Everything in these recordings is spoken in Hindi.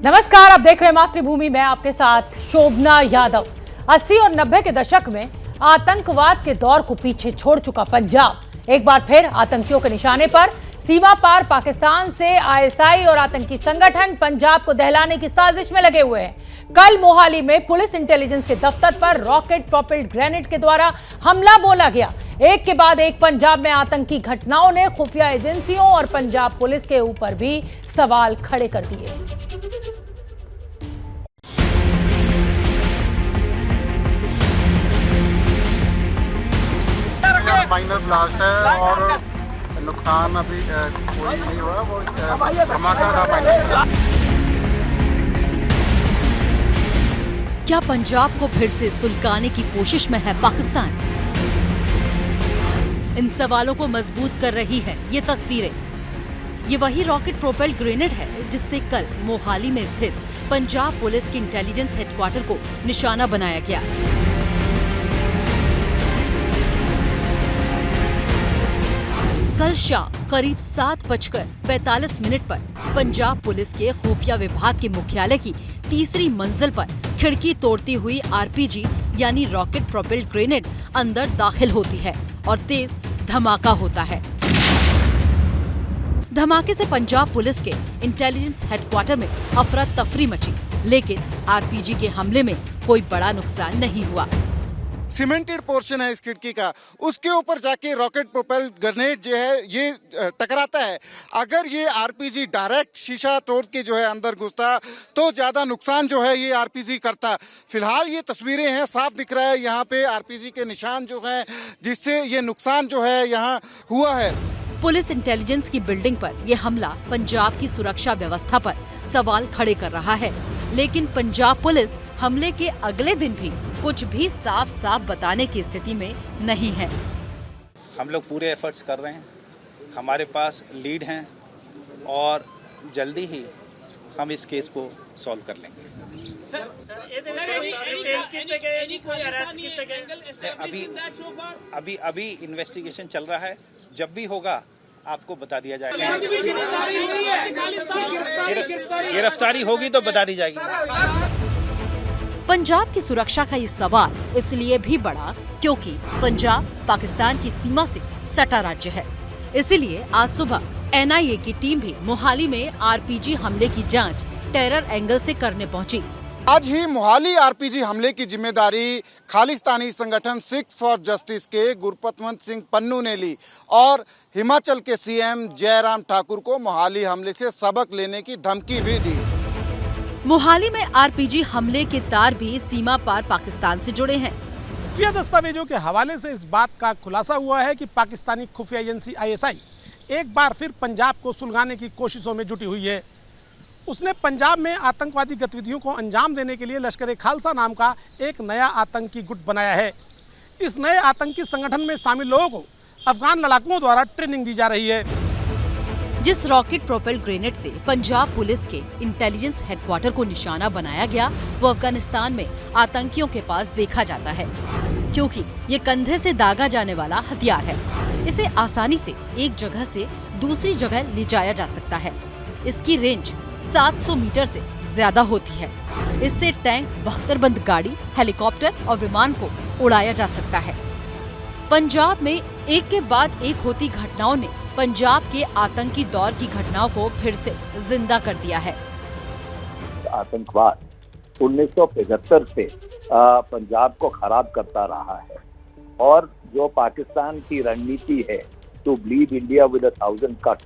नमस्कार, आप देख रहे हैं मातृभूमि में आपके साथ शोभना यादव। 80 और 90 के दशक में आतंकवाद के दौर को पीछे छोड़ चुका पंजाब एक बार फिर आतंकियों के निशाने पर। सीमा पार पाकिस्तान से आईएसआई और आतंकी संगठन पंजाब को दहलाने की साजिश में लगे हुए हैं। कल मोहाली में पुलिस इंटेलिजेंस के दफ्तर पर रॉकेट प्रोपेल्ड ग्रेनेड के द्वारा हमला बोला गया। एक के बाद एक पंजाब में आतंकी घटनाओं ने खुफिया एजेंसियों और पंजाब पुलिस के ऊपर भी सवाल खड़े कर दिए। माइनर ब्लास्ट है और नुकसान अभी कोई नहीं हुआ, वो धमाका था माइनर। क्या पंजाब को फिर से सुलगाने की कोशिश में है पाकिस्तान? इन सवालों को मजबूत कर रही है ये तस्वीरें। ये वही रॉकेट प्रोपेल्ड ग्रेनेड है जिससे कल मोहाली में स्थित पंजाब पुलिस के इंटेलिजेंस हेडक्वार्टर को निशाना बनाया गया। कल शाम करीब 7:45 पर पंजाब पुलिस के खुफिया विभाग के मुख्यालय की तीसरी मंजिल पर खिड़की तोड़ती हुई आरपीजी यानी रॉकेट प्रोपेल्ड ग्रेनेड अंदर दाखिल होती है और तेज धमाका होता है। धमाके से पंजाब पुलिस के इंटेलिजेंस हेडक्वार्टर में अफरा तफरी मची, लेकिन आरपीजी के हमले में कोई बड़ा नुकसान नहीं हुआ। सीमेंटेड पोर्शन है इस खिड़की का, उसके ऊपर जाके रॉकेट प्रोपेल्ड ग्रेनेड जो है ये टकराता है। अगर ये आरपीजी डायरेक्ट शीशा तोड़ के जो है अंदर घुसता तो ज्यादा नुकसान जो है ये आरपीजी करता। फिलहाल ये तस्वीरें हैं, साफ दिख रहा है यहाँ पे आरपीजी के निशान जो है जिससे ये नुकसान जो है यहाँ हुआ है। पुलिस इंटेलिजेंस की बिल्डिंग पर यह हमला पंजाब की सुरक्षा व्यवस्था पर सवाल खड़े कर रहा है, लेकिन पंजाब पुलिस हमले के अगले दिन भी कुछ भी साफ साफ बताने की स्थिति में नहीं है। हम लोग पूरे एफर्ट्स कर रहे हैं, हमारे पास लीड हैं और जल्दी ही हम इस केस को सॉल्व कर लेंगे। अभी इन्वेस्टिगेशन चल रहा है, जब भी होगा आपको बता दिया जाएगा। गिरफ्तारी होगी तो बता दी जाएगी। पंजाब की सुरक्षा का ये सवाल इसलिए भी बढ़ा क्योंकि पंजाब पाकिस्तान की सीमा से सटा राज्य है। इसीलिए आज सुबह एनआईए की टीम भी मोहाली में आरपीजी हमले की जांच टेरर एंगल से करने पहुंची। आज ही मोहाली आरपीजी हमले की जिम्मेदारी खालिस्तानी संगठन सिक्स फॉर जस्टिस के गुरपतवंत सिंह पन्नू ने ली और हिमाचल के सीएम जयराम ठाकुर को मोहाली हमले से सबक लेने की धमकी भी दी। मोहाली में आरपीजी हमले के तार भी सीमा पार पाकिस्तान से जुड़े हैं। खुफिया दस्तावेजों के हवाले से इस बात का खुलासा हुआ है कि पाकिस्तानी खुफिया एजेंसी आईएसआई एक बार फिर पंजाब को सुलगाने की कोशिशों में जुटी हुई है। उसने पंजाब में आतंकवादी गतिविधियों को अंजाम देने के लिए लश्कर ए खालसा नाम का एक नया आतंकी गुट बनाया है। इस नए आतंकी संगठन में शामिल लोगों को अफगान लड़ाकुओं द्वारा ट्रेनिंग दी जा रही है। जिस रॉकेट प्रोपेल्ड ग्रेनेड से पंजाब पुलिस के इंटेलिजेंस हेडक्वार्टर को निशाना बनाया गया वो अफगानिस्तान में आतंकियों के पास देखा जाता है, क्योंकि ये कंधे से दागा जाने वाला हथियार है। इसे आसानी से एक जगह से दूसरी जगह ले जाया जा सकता है। इसकी रेंज 700 मीटर से ज्यादा होती है। इससे टैंक, बख्तरबंद गाड़ी, हेलीकॉप्टर और विमान को उड़ाया जा सकता है। पंजाब में एक के बाद एक होती घटनाओं ने पंजाब के आतंकी दौर की घटनाओं को फिर से जिंदा कर दिया है। आतंकवाद 1975 से पंजाब को खराब करता रहा है और जो पाकिस्तान की रणनीति है to bleed India with 1000 cut,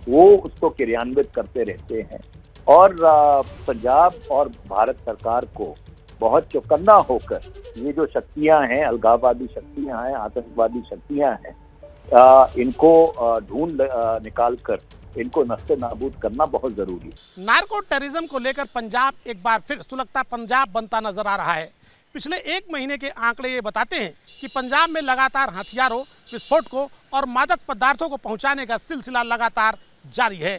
वो उसको क्रियान्वित करते रहते हैं और पंजाब और भारत सरकार को बहुत चौकन्ना होकर ये जो शक्तियां हैं, अलगाववादी शक्तियां हैं, आतंकवादी शक्तियां हैं, इनको ढूंढ निकाल कर इनको नस्ते नाबूद करना बहुत जरूरी है। नार्को टेररिज्म को लेकर पंजाब एक बार फिर सुलगता पंजाब बनता नजर आ रहा है। पिछले एक महीने के आंकड़े ये बताते हैं कि पंजाब में लगातार हथियारों, विस्फोटकों और मादक पदार्थों को पहुंचाने का सिलसिला लगातार जारी है।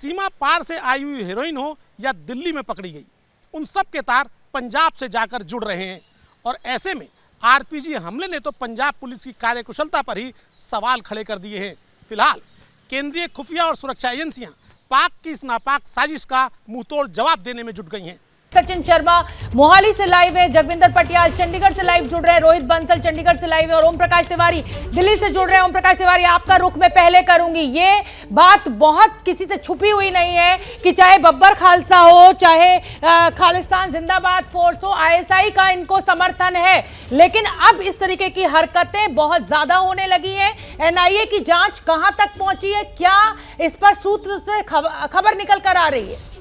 सीमा पार से आई हुई हेरोइन हो या दिल्ली में पकड़ी गई, उन सब के तार पंजाब से जाकर जुड़ रहे हैं और ऐसे में आरपीजी हमले ने तो पंजाब पुलिस की कार्यकुशलता पर ही सवाल खड़े कर दिए हैं। फिलहाल केंद्रीय खुफिया और सुरक्षा एजेंसियां पाक की इस नापाक साजिश का मुंहतोड़ जवाब देने में जुट गई हैं। सचिन शर्मा मोहाली से लाइव है, जगविंदर पटियाल चंडीगढ़ से लाइव जुड़ रहे हैं, रोहित बंसल चंडीगढ़ से लाइव है और ओम प्रकाश तिवारी दिल्ली से जुड़ रहे हैं। ओम प्रकाश तिवारी, आपका रुख मैं पहले करूंगी। ये बात बहुत किसी से छुपी हुई नहीं है कि चाहे बब्बर खालसा हो, चाहे खालिस्तान जिंदाबाद फोर्स हो, आईएसआई का इनको समर्थन है, लेकिन अब इस तरीके की हरकतें बहुत ज्यादा होने लगी है। एनआईए की जांच कहां तक पहुंची है, क्या इस पर सूत्र से खबर निकल कर आ रही है?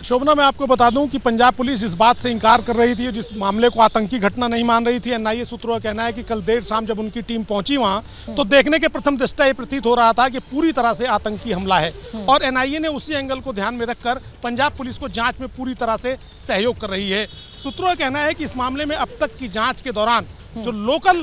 शोभना, मैं आपको बता दूं कि पंजाब पुलिस इस बात से इंकार कर रही थी, जिस मामले को आतंकी घटना नहीं मान रही थी। एनआईए सूत्रों का कहना है कि कल देर शाम जब उनकी टीम पहुंची वहां, तो देखने के प्रथम दृष्टया ये प्रतीत हो रहा था कि पूरी तरह से आतंकी हमला है और एनआईए ने उसी एंगल को ध्यान में रखकर पंजाब पुलिस को जांच में पूरी तरह से सहयोग कर रही है। सूत्रों का कहना है कि इस मामले में अब तक की जांच के दौरान जो लोकल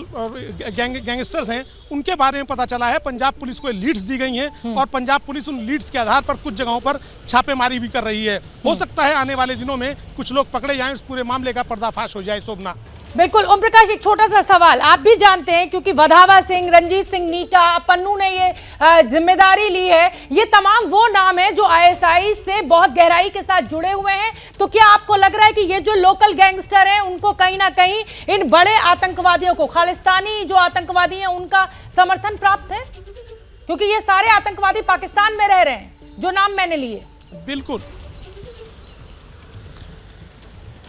गैंगस्टर्स हैं उनके बारे में पता चला है। पंजाब पुलिस को लीड्स दी गई हैं और पंजाब पुलिस उन लीड्स के आधार पर कुछ जगहों पर छापेमारी भी कर रही है। हो सकता है आने वाले दिनों में कुछ लोग पकड़े जाएं, इस पूरे मामले का पर्दाफाश हो जाए। शोभना, बिल्कुल। ओम प्रकाश, एक छोटा सा सवाल, आप भी जानते हैं क्योंकि वधावा सिंह, रंजीत सिंह नीटा, पन्नू ने ये जिम्मेदारी ली है, ये तमाम वो नाम है जो आईएसआई से बहुत गहराई के साथ जुड़े हुए हैं। तो क्या आपको लग रहा है कि ये जो लोकल गैंगस्टर हैं उनको कहीं ना कहीं इन बड़े आतंकवादियों को, खालिस्तानी जो आतंकवादी हैं, उनका समर्थन प्राप्त है? क्योंकि ये सारे आतंकवादी पाकिस्तान में रह रहे हैं जो नाम मैंने लिए।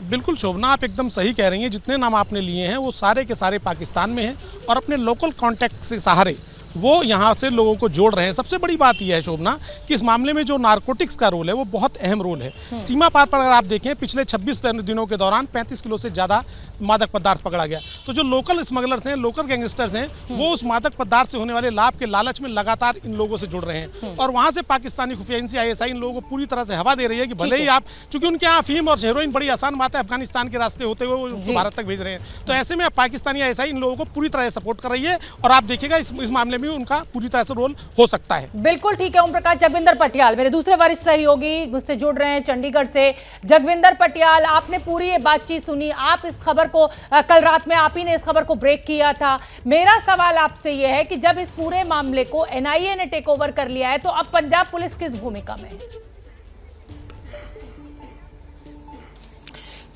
बिल्कुल शोभना, आप एकदम सही कह रही हैं। जितने नाम आपने लिए हैं वो सारे के सारे पाकिस्तान में हैं और अपने लोकल कॉन्टैक्ट से सहारे वो यहाँ से लोगों को जोड़ रहे हैं। सबसे बड़ी बात यह है शोभना कि इस मामले में जो नारकोटिक्स का रोल है वो बहुत अहम रोल है। सीमा पार पर अगर आप देखें, पिछले 26 दिनों के दौरान 35 किलो से ज़्यादा मादक पदार्थ पकड़ा गया। तो जो लोकल स्मगलर्स हैं, लोकल गैंगस्टर्स हैं, वो उस मादक पदार्थ से होने वाले लाभ के लालच में लगातार इन लोगों से जुड़ रहे हैं और वहाँ से पाकिस्तानी खुफिया एजेंसी आईएसआई इन लोगों को पूरी तरह से हवा दे रही है कि भले ही आप, चूंकि उनके यहाँ अफीम और हेरोइन बड़ी आसान बात है, अफगानिस्तान के रास्ते होते हुए वो भारत तक भेज रहे हैं। तो ऐसे में पाकिस्तानी आईएसआई इन लोगों को पूरी तरह से सपोर्ट कर रही है और आप देखिएगा इस मामले में उनका पूरी तरह से रोल हो सकता है। बिल्कुल ठीक है। ओम प्रकाश, जगविंदर पटियाल मेरे दूसरे वरिष्ठ सहयोगी मुझसे जुड़ रहे हैं चंडीगढ़ से। जगविंदर पटियाल, आपने पूरी ये बातचीत सुनी, आप इस खबर को कल रात में आप ही ने इस खबर को ब्रेक किया था। मेरा सवाल आपसे यह है कि जब इस पूरे मामले को एनआईए ने टेक ओवर कर लिया है तो अब पंजाब पुलिस किस भूमिका में है?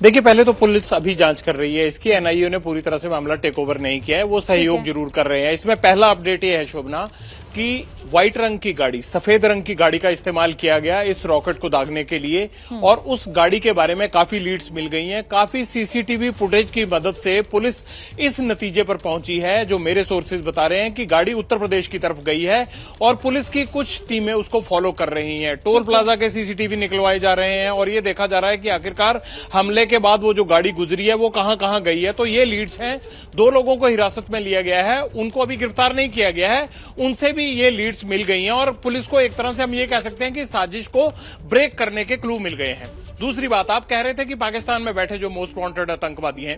देखिए, पहले तो पुलिस अभी जांच कर रही है इसकी। एनआईए ने पूरी तरह से मामला टेक ओवर नहीं किया है, वो सहयोग जरूर कर रहे हैं। इसमें पहला अपडेट ये है शोभना कि व्हाइट रंग की गाड़ी, सफेद रंग की गाड़ी का इस्तेमाल किया गया इस रॉकेट को दागने के लिए और उस गाड़ी के बारे में काफी लीड्स मिल गई हैं। काफी सीसीटीवी फुटेज की मदद से पुलिस इस नतीजे पर पहुंची है, जो मेरे सोर्सेज बता रहे हैं कि गाड़ी उत्तर प्रदेश की तरफ गई है और पुलिस की कुछ टीमें उसको फॉलो कर रही हैं। टोल प्लाजा के सीसीटीवी निकलवाए जा रहे हैं और ये देखा जा रहा है कि आखिरकार हमले के बाद वो जो गाड़ी गुजरी है वो कहां कहां गई है। तो ये लीड्स हैं। 2 लोगों को हिरासत में लिया गया है, उनको अभी गिरफ्तार नहीं किया गया है, उनसे भी ये लीड्स मिल गई हैं और पुलिस को एक तरह से हम ये कह सकते हैं कि साजिश को ब्रेक करने के क्लू मिल गए हैं। दूसरी बात, आप कह रहे थे कि पाकिस्तान में बैठे जो मोस्ट वांटेड आतंकवादी हैं,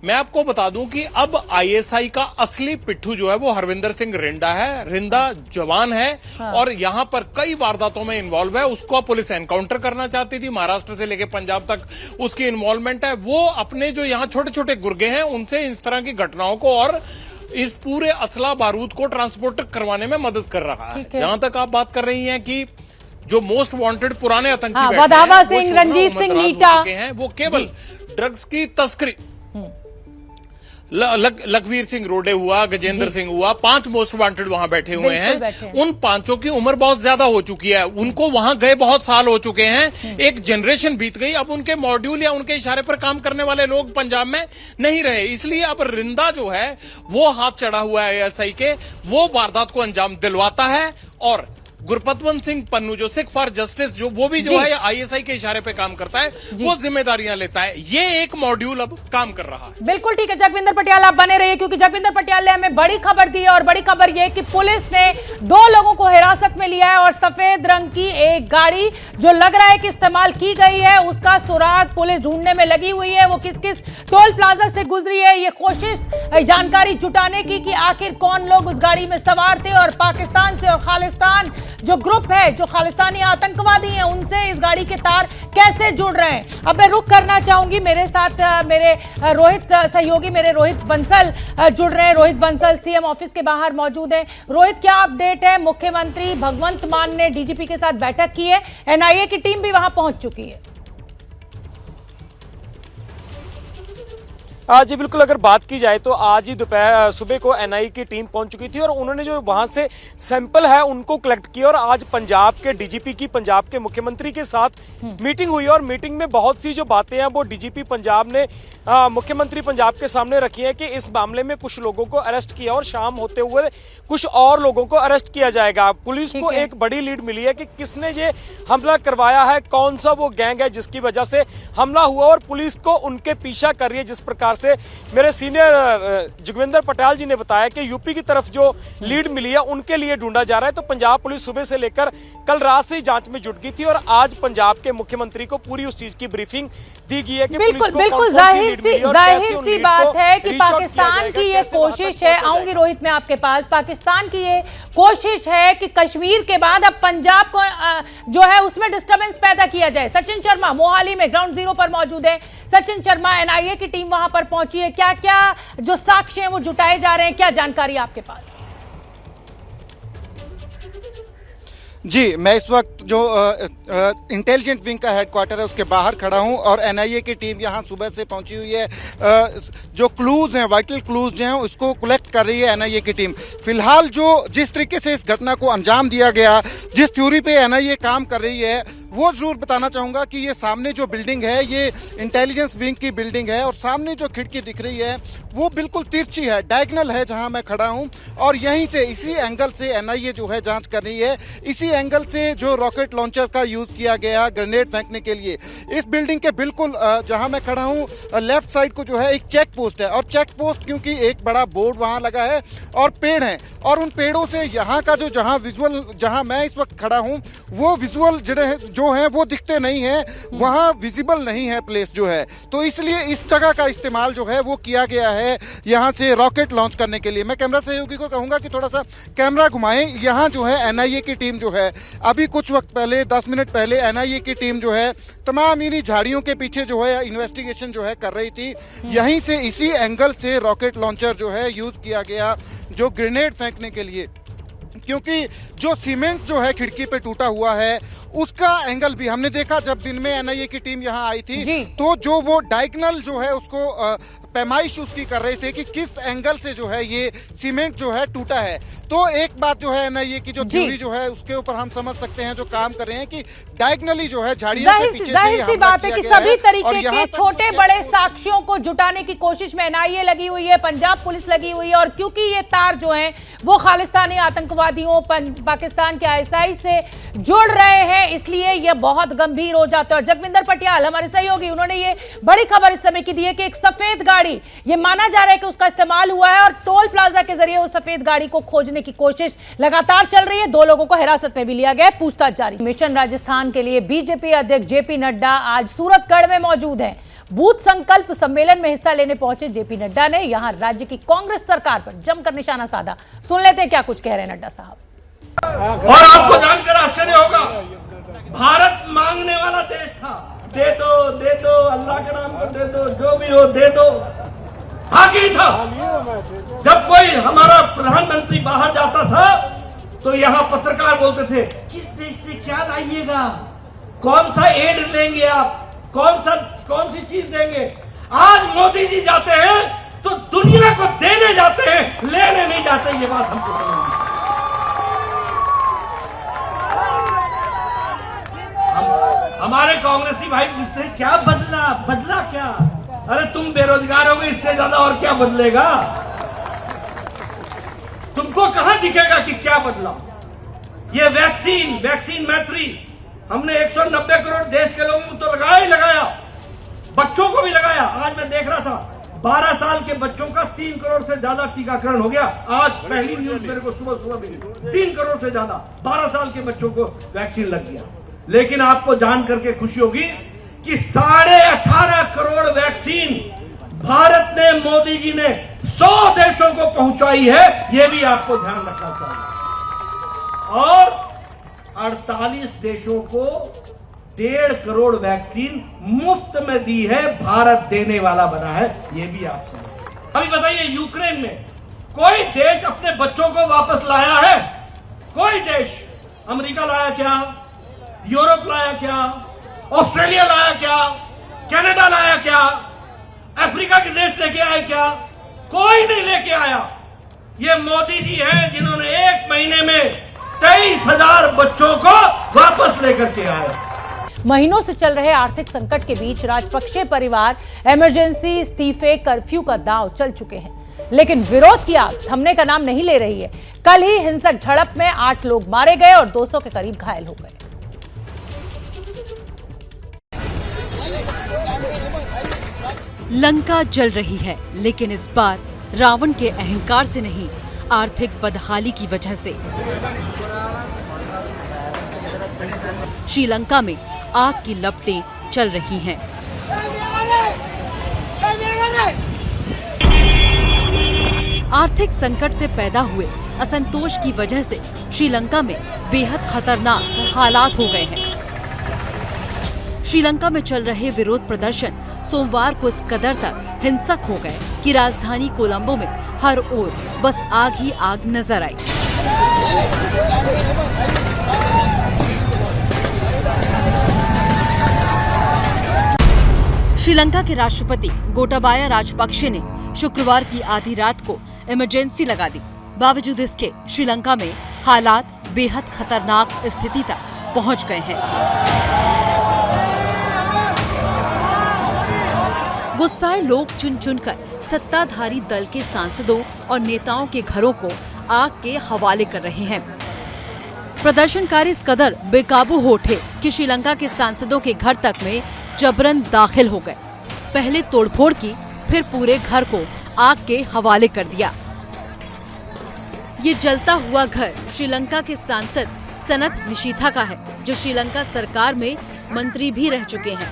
मैं आपको बता दूं कि अब आईएसआई का असली पिट्ठू जो है वो हरविंदर सिंह रिंडा है। रिंदा जवान है और यहां पर कई वारदातों में इन्वॉल्व है। उसको पुलिस एनकाउंटर करना चाहती थी, महाराष्ट्र से लेकर पंजाब तक उसकी इन्वॉल्वमेंट है। वो अपने जो यहां छोटे छोटे गुर्गे हैं उनसे इस तरह की घटनाओं को और इस पूरे असला बारूद को ट्रांसपोर्ट करवाने में मदद कर रहा है। जहां तक आप बात कर रही हैं कि जो मोस्ट वांटेड पुराने आतंकी वधावा सिंह, रंजीत सिंह नीटा हैं, वो केवल ड्रग्स की तस्करी, लखवीर सिंह रोडे हुआ, गजेंद्र सिंह हुआ, 5 मोस्ट वांटेड वहां बैठे हुए हैं। उन 5 की उम्र बहुत ज्यादा हो चुकी है, उनको वहां गए बहुत साल हो चुके हैं, एक जनरेशन बीत गई। अब उनके मॉड्यूल या उनके इशारे पर काम करने वाले लोग पंजाब में नहीं रहे, इसलिए अब रिंदा जो है वो हाथ चढ़ा हुआ है आईएसआई के, वो वारदात को अंजाम दिलवाता है। और गुरपतवंत सिंह पन्नू जो सिख फॉर जस्टिस जो वो भी जो है आईएसआई के इशारे पे काम करता है, वो जिम्मेदारियां लेता है। ये एक मॉड्यूल अब काम कर रहा है। बिल्कुल ठीक है। जगविंदर पटियाल, आप बने रहिए क्योंकि जगविंदर पटियाल ने हमें बड़ी खबर दी है और बड़ी खबर यह कि पुलिस ने 2 लोगों को हिरासत में लिया है और सफेद रंग की एक गाड़ी जो लग रहा है कि इस्तेमाल की गई है उसका सुराग पुलिस ढूंढने में लगी हुई है। वो किस किस टोल प्लाजा से गुजरी है, ये कोशिश जानकारी जुटाने की कि आखिर कौन लोग उस गाड़ी में सवार थे और पाकिस्तान से और खालिस्तान जो ग्रुप है, जो खालिस्तानी आतंकवादी हैं, उनसे इस गाड़ी के तार कैसे जुड़ रहे हैं। अब मैं रुख करना चाहूंगी, मेरे साथ मेरे रोहित सहयोगी, मेरे रोहित बंसल जुड़ रहे हैं। रोहित बंसल सीएम ऑफिस के बाहर मौजूद हैं। रोहित, क्या अपडेट है? मुख्यमंत्री भगवंत मान ने डीजीपी के साथ बैठक की है, एनआईए की टीम भी वहां पहुंच चुकी है। जी बिल्कुल, अगर बात की जाए तो आज ही सुबह को एनआईए की टीम पहुंच चुकी थी और उन्होंने जो वहां से सैंपल है उनको कलेक्ट किया और आज पंजाब के डीजीपी की पंजाब के मुख्यमंत्री के साथ मीटिंग हुई और मीटिंग में बहुत सी जो बातें हैं वो डीजीपी पंजाब ने मुख्यमंत्री पंजाब के सामने रखी है कि इस मामले में कुछ लोगों को अरेस्ट किया और शाम होते हुए कुछ और लोगों को अरेस्ट किया जाएगा। पुलिस को एक बड़ी लीड मिली है कि किसने ये हमला करवाया है, कौन सा वो गैंग है जिसकी वजह से हमला हुआ और पुलिस को उनके पीछा कर रही है। जिस प्रकार से मेरे सीनियर जोगिंदर पटेल जी ने बताया कि यूपी की तरफ जो लीड मिली है उनके लिए ढूंढा जा रहा है। तो पंजाब पुलिस सुबह से लेकर कल रात से जांच में जुट गई थी और आज पंजाब के मुख्यमंत्री को पूरी उस चीज की ब्रीफिंग दी गई है कि बिल्कुल बिल्कुल जाहिर सी बात है कि पाकिस्तान की ये कोशिश है। आऊंगी रोहित मैं आपके पास। पाकिस्तान की ये कोशिश है कि कश्मीर के बाद अब पंजाब को जो है उसमें डिस्टर्बेंस पैदा किया जाए। सचिन शर्मा मोहाली में ग्राउंड जीरो पर मौजूद है। सचिन शर्मा, एनआईए की टीम वहां पर पहुंची है, क्या क्या जो साक्ष्य हैं वो जुटाए जा रहे हैं, क्या जानकारी आपके पास? जी, मैं इस वक्त जो इंटेलिजेंट विंग का हेडक्वार्टर है उसके बाहर खड़ा हूं और एनआईए की टीम यहां सुबह से पहुंची हुई है। जो क्लूज हैं, वाइटल क्लूज जो हैं, उसको कलेक्ट कर रही है एनआईए की टीम। फिलहाल जो जिस तरीके से इस घटना को अंजाम दिया गया, जिस थ्योरी पे एनआईए काम कर रही है, वो जरूर बताना चाहूंगा कि ये सामने जो बिल्डिंग है ये इंटेलिजेंस विंग की बिल्डिंग है और सामने जो खिड़की दिख रही है वो बिल्कुल तिरछी है, डायगोनल है जहां मैं खड़ा हूं और यहीं से इसी एंगल से एनआईए जो है जांच कर रही है। इसी एंगल से जो रॉकेट लॉन्चर का यूज किया गया ग्रेनेड फेंकने के लिए, इस बिल्डिंग के बिल्कुल जहां मैं खड़ा हूं लेफ्ट साइड को जो है एक चेक पोस्ट है और चेक पोस्ट क्योंकि एक बड़ा बोर्ड वहां लगा है और पेड़ है और उन पेड़ों से यहाँ का जो जहां विजुअल जहां मैं इस वक्त खड़ा हूं वो विजुअल जो है वो दिखते नहीं है, वहां विजिबल नहीं है प्लेस जो है। तो इसलिए इस जगह का इस्तेमाल जो है वो किया गया है यहां से रॉकेट लॉन्च करने के लिए। मैं कैमरा सहयोगी को कहूंगा कि थोड़ा सा कैमरा घुमाएं। यहां जो है एनआईए की टीम जो है अभी कुछ वक्त पहले 10 मिनट पहले एनआईए की टीम जो है तमाम इन्हीं झाड़ियों के पीछे जो है इन्वेस्टिगेशन जो है कर रही थी। यहीं से इसी एंगल से रॉकेट लॉन्चर जो है यूज किया गया जो ग्रेनेड फेंकने के लिए, क्योंकि जो सीमेंट जो है खिड़की पे टूटा हुआ है उसका एंगल भी हमने देखा जब दिन में एनआईए की टीम यहाँ आई थी तो जो वो डायगोनल जो है उसको पैमाइश उसकी कर रहे थे कि किस एंगल से जो है ये सीमेंट जो है टूटा है। तो एक बात जो है एनआईए की जो थ्योरी जो है उसके ऊपर हम समझ सकते हैं जो काम कर रहे हैं कि डायगोनली जो है झाड़ियों के पीछे जाहिर सी बात है कि सभी तरीके के छोटे बड़े साक्ष्यों को जुटाने की कोशिश में एनआईए लगी हुई है, पंजाब पुलिस लगी हुई है और क्योंकि ये तार जो हैं वो खालिस्तानी आतंकवादियों पाकिस्तान के आईएसआई से जुड़ रहे हैं, इसलिए ये बहुत गंभीर हो जाता है। और जगविंदर पटियाल हमारे सहयोगी, उन्होंने ये बड़ी खबर इस समय की दी है कि एक सफेद गाड़ी, ये माना जा रहा है कि उसका इस्तेमाल हुआ है और टोल प्लाजा के जरिए उस सफेद गाड़ी को खोजने की कोशिश लगातार चल रही है। 2 लोगों को हिरासत में भी लिया गया है, पूछताछ जारी। मिशन राजस्थान के लिए बीजेपी अध्यक्ष जेपी नड्डा आज सूरतगढ़ में मौजूद हैं। बूथ संकल्प सम्मेलन में हिस्सा लेने पहुंचे जेपी नड्डा ने यहां राज्य की कांग्रेस सरकार पर जमकर निशाना साधा। सुन लेते हैं क्या कुछ कह रहे हैं नड्डा साहब। और आपको जानकर आश्चर्य होगा, भारत मांगने वाला देश था, दे दो अल्लाह के नाम पर दे दो, जो भी हो दे दो, बाकी था। जब कोई हमारा प्रधानमंत्री बाहर जाता था तो यहाँ पत्रकार बोलते थे किस देश से क्या लाइएगा, कौन सा एड लेंगे आप, कौन सी चीज देंगे। आज मोदी जी जाते हैं तो दुनिया को देने जाते हैं, लेने नहीं जाते। ये बात हमको समझ, हमारे कांग्रेसी भाई पूछते हैं क्या बदला क्या? अरे तुम बेरोजगार हो गए, इससे ज्यादा और क्या बदलेगा? तुमको कहां दिखेगा कि क्या बदला? ये वैक्सीन मैत्री हमने 190 करोड़ देश के लोगों को तो लगाया, बच्चों को भी लगाया। आज मैं देख रहा था 12 साल के बच्चों का 3 करोड़ से ज्यादा टीकाकरण हो गया। आज पहली न्यूज मेरे को सुबह मिली, 3 करोड़ से ज्यादा 12 साल के बच्चों को वैक्सीन लग गया। लेकिन आपको जान करके खुशी होगी कि 18.5 करोड़ वैक्सीन भारत ने, मोदी जी ने 100 देशों को पहुंचाई है। यह भी आपको ध्यान रखना चाहिए। और 48 देशों को 1.5 करोड़ वैक्सीन मुफ्त में दी है। भारत देने वाला बना है, ये भी आप सुनो। अभी बताइए, यूक्रेन में कोई देश अपने बच्चों को वापस लाया है? कोई देश? अमेरिका लाया क्या? यूरोप लाया क्या? ऑस्ट्रेलिया लाया क्या? कनाडा लाया क्या? अफ्रीका के देश लेके आए क्या? कोई नहीं लेके आया। ये मोदी जी हैं जिन्होंने 1 महीने में 23,000 बच्चों को वापस लेकर के आए। महीनों से चल रहे आर्थिक संकट के बीच राजपक्षे परिवार इमरजेंसी, इस्तीफे, कर्फ्यू का दांव चल चुके हैं, लेकिन विरोध की आग थमने का नाम नहीं ले रही है। कल ही हिंसक झड़प में 8 लोग मारे गए और 200 के करीब घायल हो गए। लंका जल रही है, लेकिन इस बार रावण के अहंकार से नहीं, आर्थिक बदहाली की वजह से। श्रीलंका में आग की लपटें चल रही हैं। आर्थिक संकट से पैदा हुए असंतोष की वजह से श्रीलंका में बेहद खतरनाक हालात हो गए हैं। श्रीलंका में चल रहे विरोध प्रदर्शन सोमवार को इस कदर तक हिंसक हो गए कि राजधानी कोलंबो में हर ओर बस आग ही आग नजर आई। श्रीलंका के राष्ट्रपति गोटाबाया राजपक्षे ने शुक्रवार की आधी रात को इमरजेंसी लगा दी। बावजूद इसके श्रीलंका में हालात बेहद खतरनाक स्थिति तक पहुंच गए हैं। गुस्साए लोग चुन चुनकर सत्ताधारी दल के सांसदों और नेताओं के घरों को आग के हवाले कर रहे हैं। प्रदर्शनकारी इस कदर बेकाबू हो उठे कि श्रीलंका के सांसदों के घर तक में जबरन दाखिल हो गए। पहले तोड़फोड़ की, फिर पूरे घर को आग के हवाले कर दिया। ये जलता हुआ घर श्रीलंका के सांसद सनत निशीथा का है, जो श्रीलंका सरकार में मंत्री भी रह चुके हैं।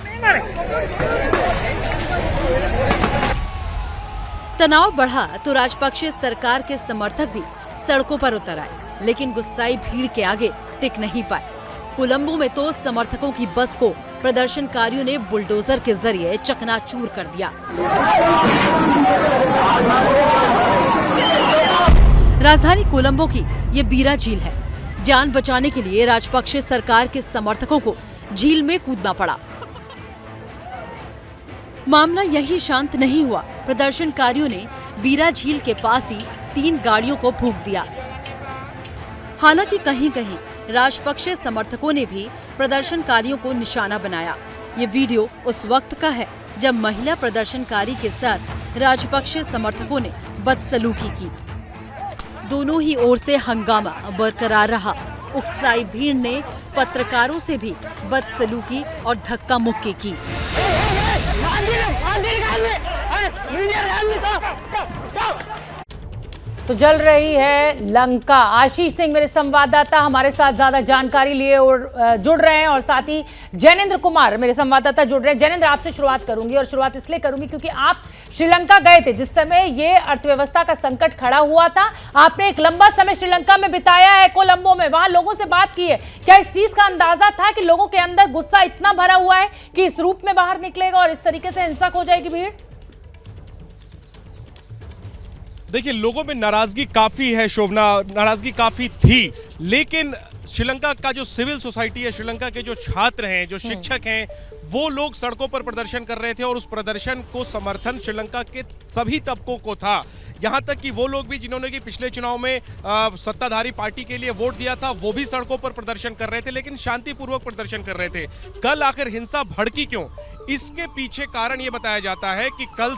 तनाव बढ़ा तो राजपक्षे सरकार के समर्थक भी सड़कों पर उतर आए, लेकिन गुस्साई भीड़ के आगे टिक नहीं पाए। कोलंबो में तो समर्थकों की बस को प्रदर्शनकारियों ने बुलडोजर के जरिए चकनाचूर कर दिया। राजधानी कोलंबो की ये बीरा झील है। जान बचाने के लिए राजपक्षे सरकार के समर्थकों को झील में कूदना पड़ा। मामला यही शांत नहीं हुआ। प्रदर्शनकारियों ने बीरा झील के पास ही 3 गाड़ियों को फूंक दिया। हालांकि कहीं कहीं राजपक्षे समर्थकों ने भी प्रदर्शनकारियों को निशाना बनाया। ये वीडियो उस वक्त का है जब महिला प्रदर्शनकारी के साथ राजपक्षे समर्थकों ने बदसलूकी की। दोनों ही ओर से हंगामा बरकरार रहा। उकसाई भीड़ ने पत्रकारों से भी बदसलूकी और धक्का मुक्की की। तो जल रही है लंका। आशीष सिंह मेरे संवाददाता हमारे साथ ज्यादा जानकारी लिए और जुड़ रहे हैं, और साथ ही जैनेंद्र कुमार मेरे संवाददाता जुड़ रहे हैं। जैनेंद्र, आपसे शुरुआत करूंगी, और शुरुआत इसलिए करूंगी क्योंकि आप श्रीलंका गए थे जिस समय ये अर्थव्यवस्था का संकट खड़ा हुआ था। आपने एक लंबा समय श्रीलंका में बिताया है, कोलंबो में, वहां लोगों से बात की है। क्या इस चीज का अंदाजा था कि लोगों के अंदर गुस्सा इतना भरा हुआ है कि इस रूप में बाहर निकलेगा और इस तरीके से हिंसक हो जाएगी भीड़? देखिए, लोगों में नाराजगी काफी है शोभना, नाराजगी काफी थी, लेकिन श्रीलंका का जो सिविल सोसाइटी है, श्रीलंका के जो छात्र हैं, जो शिक्षक हैं, वो लोग सड़कों पर प्रदर्शन कर रहे थे और उस प्रदर्शन को समर्थन श्रीलंका के सभी तबकों को था। यहाँ तक कि वो लोग भी जिन्होंने कि पिछले चुनाव में सत्ताधारी पार्टी के लिए वोट दिया था, वो भी सड़कों पर प्रदर्शन कर रहे थे, लेकिन शांतिपूर्वक प्रदर्शन कर रहे थे। कल आखिर हिंसा भड़की क्यों? इसके पीछे कारण ये बताया जाता है कि कल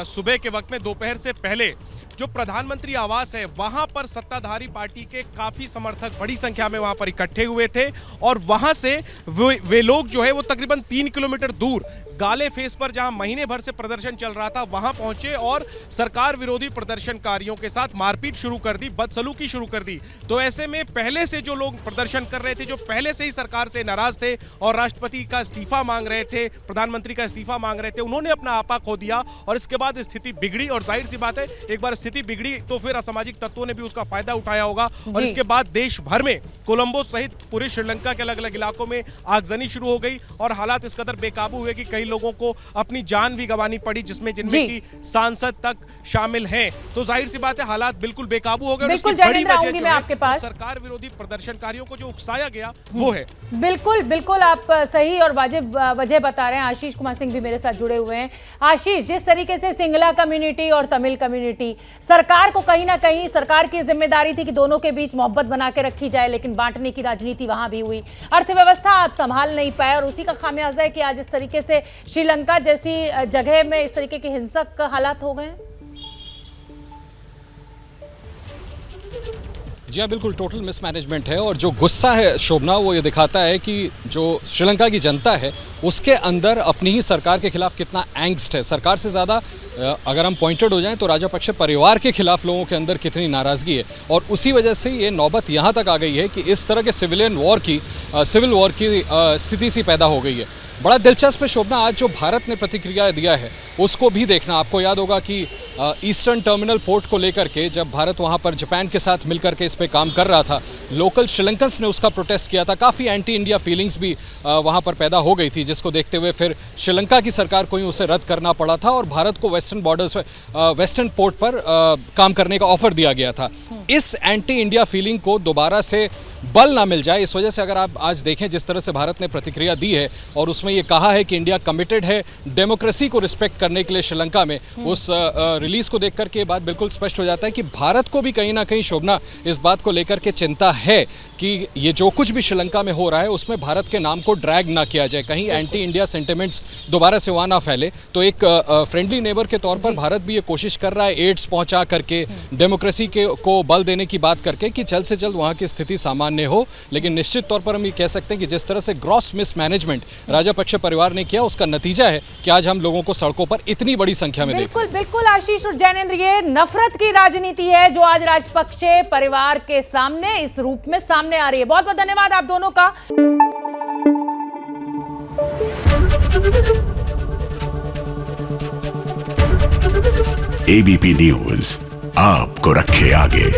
सुबह के वक्त में, दोपहर से पहले, जो प्रधानमंत्री आवास है वहां पर सत्ताधारी पार्टी के काफी समर्थक बड़ी संख्या में वहां पर इकट्ठे हुए थे, और वहां से वे लोग जो है वो तकरीबन 3 किलोमीटर दूर गाले फेस पर जहां महीने भर से प्रदर्शन चल रहा था वहां पहुंचे और सरकार विरोधी प्रदर्शनकारियों के साथ मारपीट शुरू कर दी, बदसलूकी शुरू कर दी। तो ऐसे में पहले से जो लोग प्रदर्शन कर रहे थे, जो पहले से ही सरकार से नाराज थे और राष्ट्रपति का इस्तीफा मांग रहे थे, प्रधानमंत्री का इस्तीफा मांग रहे थे, उन्होंने अपना आपा खो दिया और इसके बाद स्थिति बिगड़ी। और जाहिर सी बात है, एक बार स्थिति बिगड़ी तो फिर असामाजिक तत्वों ने भी उसका फायदा उठाया होगा और इसके बाद देश भर में कोलंबो सहित पूरे श्रीलंका के अलग अलग इलाकों में आगजनी शुरू हो गई और हालात इस कदर बेकाबू हुए कि कई लोगों को अपनी जान भी गंवानी पड़ी, जिनमें की सांसद तक शामिल हैं। तो जाहिर सी बात है, हालात बिल्कुल बेकाबू हो गए। बिल्कुल जयेंद्र, आऊंगी मैं आपके पास। सरकार विरोधी प्रदर्शनकारियों को जो उकसाया गया वो है। बिल्कुल बिल्कुल आप सही और वाजिब वजह बता रहे हैं। आशीष कुमार सिंह भी मेरे साथ जुड़े हुए हैं। आशीष, जिस तरीके से सिंगला कम्युनिटी और तमिल कम्युनिटी, सरकार को कहीं ना कहीं सरकार की जिम्मेदारी थी कि दोनों के बीच मोहब्बत बना के रखी जाए, लेकिन बांटने की राजनीति वहां भी हुई। अर्थव्यवस्था आप संभाल नहीं पाए और उसी का खामियाजा है कि आज इस तरीके से श्रीलंका जैसी जगह में इस तरीके के हिंसक हालात हो गए। जी हाँ, बिल्कुल टोटल मिसमैनेजमेंट है और जो गुस्सा है शोभना, वो ये दिखाता है कि जो श्रीलंका की जनता है उसके अंदर अपनी ही सरकार के खिलाफ कितना एंग्स्ट है। सरकार से ज़्यादा अगर हम पॉइंटेड हो जाएं तो राजापक्षे परिवार के खिलाफ लोगों के अंदर कितनी नाराज़गी है और उसी वजह से ये नौबत यहाँ तक आ गई है कि इस तरह के सिविल वॉर की स्थिति सी पैदा हो गई है। बड़ा दिलचस्प है शोभना, आज जो भारत ने प्रतिक्रिया दिया है उसको भी देखना। आपको याद होगा कि ईस्टर्न टर्मिनल पोर्ट को लेकर के जब भारत वहां पर जापान के साथ मिलकर के इस पे काम कर रहा था, लोकल श्रीलंकन्स ने उसका प्रोटेस्ट किया था। काफ़ी एंटी इंडिया फीलिंग्स भी वहां पर पैदा हो गई थी, जिसको देखते हुए फिर श्रीलंका की सरकार को ही उसे रद्द करना पड़ा था और भारत को वेस्टर्न पोर्ट पर काम करने का ऑफर दिया गया था। इस एंटी इंडिया फीलिंग को दोबारा से बल ना मिल जाए, इस वजह से अगर आप आज देखें जिस तरह से भारत ने प्रतिक्रिया दी है और उसमें ये कहा है कि इंडिया कमिटेड है डेमोक्रेसी को रिस्पेक्ट करने के लिए श्रीलंका में, उस रिलीज को देख करके ये बात बिल्कुल स्पष्ट हो जाता है कि भारत को भी कहीं ना कहीं शोभना इस बात को लेकर के चिंता है कि ये जो कुछ भी श्रीलंका में हो रहा है उसमें भारत के नाम को ड्रैग ना किया जाए, कहीं एंटी इंडिया सेंटिमेंट्स दोबारा से वहां ना फैले। तो एक फ्रेंडली नेबर के तौर पर भारत भी ये कोशिश कर रहा है एड्स पहुंचा करके, डेमोक्रेसी को बल देने की बात करके कि जल्द से जल्द वहां की स्थिति सामान्य हो। लेकिन निश्चित तौर पर हम ये कह सकते हैं कि जिस तरह से ग्रॉस मिसमैनेजमेंट राजापक्षे परिवार ने किया, उसका नतीजा है कि आज हम लोगों को सड़कों पर इतनी बड़ी संख्या में बिल्कुल बिल्कुल आशीष और जैनेंद्र, ये नफरत की राजनीति है जो आज राजपक्षे परिवार के सामने इस रूप में सामने आ रही है। बहुत बहुत धन्यवाद आप दोनों का। एबीपी न्यूज आपको रखे आगे।